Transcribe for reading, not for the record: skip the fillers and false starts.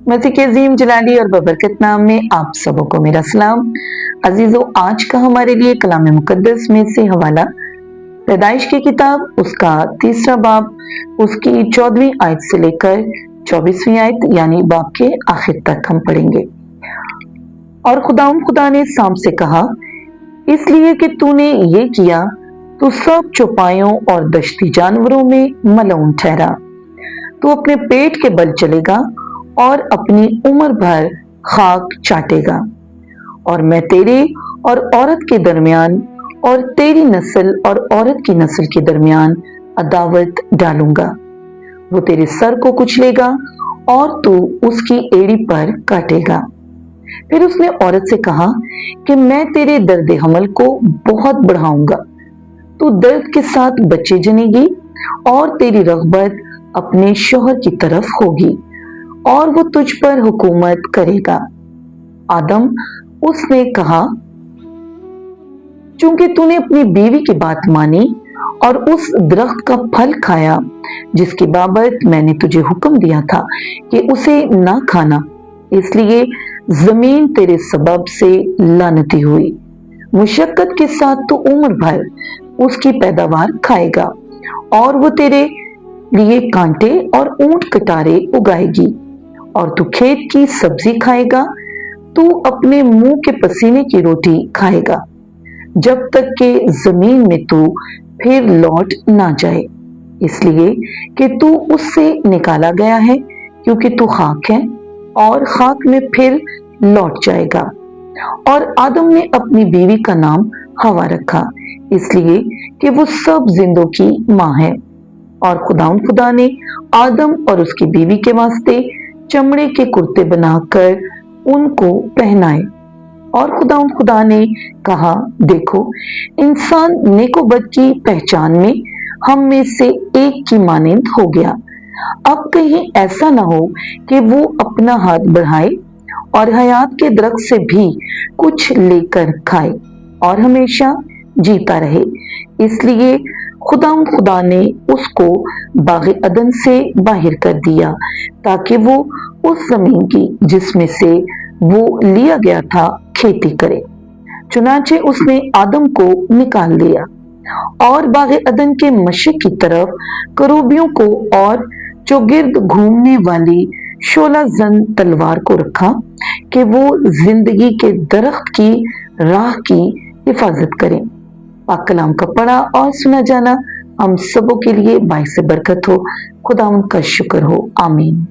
मसीह के अजीम जलाली और बबरकत नाम में आप सबों को मेरा सलाम। अजीजों, आज का हमारे लिए कलाम मुकद्दस में से हवाला पैदाइश की किताब उसका 3 बाब उसकी 14वीं आयत से लेकर 24वीं आयत यानी बाब के आखिर तक हम पढ़ेंगे। और खुदा ने सांप से कहा, इसलिए कि तूने ये किया तो सब चौपायों और दश्ती जानवरों में मलऊन ठहरा। तू अपने पेट के बल चलेगा और अपनी उम्र भर खाक चाटेगा। और मैं तेरे और औरत के दरमियान और तेरी नस्ल और औरत की नस्ल के दरमियान अदावत डालूंगा। वो तेरे सर को कुचलेगा और तू उसकी एड़ी पर काटेगा। फिर उसने औरत से कहा कि मैं तेरे दर्द हमल को बहुत बढ़ाऊंगा। तू दर्द के साथ बच्चे जनेगी और तेरी रग़बत अपने शौहर की तरफ होगी और वो तुझ पर हुकूमत करेगा। आदम उसने कहा, चूंकि तूने अपनी बीवी की बात मानी और उस दरख्त का फल खाया जिसकी बाबत मैंने तुझे हुक्म दिया था कि उसे ना खाना, इसलिए जमीन तेरे सबब से लानती हुई। मुशक्कत के साथ तू उम्र भर उसकी पैदावार खाएगा और वो तेरे लिए कांटे और ऊंट कटारे उगाएगी और तू खेत की सब्जी खाएगा। तू अपने मुंह के पसीने की रोटी खाएगा जब तक कि जमीन में तू फिर लौट ना जाए, इसलिए कि तू उससे निकाला गया है, क्योंकि तू खाक है और खाक में फिर लौट जाएगा। और आदम ने अपनी बीवी का नाम हवा रखा, इसलिए कि वो सब जिंदों की मां है। और खुदा ने आदम और उसकी बीवी के वास्ते चमड़े के कुर्ते बनाकर उनको पहनाए। और खुदा ने कहा, देखो, इंसान नेको-बद की पहचान में हम में से एक की मानंद हो गया। अब कहीं ऐसा ना हो कि वो अपना हाथ बढ़ाए और हयात के दरख्त से भी कुछ लेकर खाए और हमेशा जीता रहे। इसलिए खुदा ने उसको बाग़े अदन से बाहर कर दिया ताकि वो उस जमीन की जिसमें से वो लिया गया था खेती करे। चुनाचे उसने आदम को निकाल दिया और बाग़े अदन के मशरिक़ की तरफ करूबियों को और चौगिर्द घूमने वाली 16 जन तलवार को रखा कि वो जिंदगी के दरख्त की राह की हिफाजत करें। पाक कलाम का पढ़ा और सुना जाना हम सबों के लिए बाइस बरकत हो। खुदा उनका शुक्र हो। आमीन।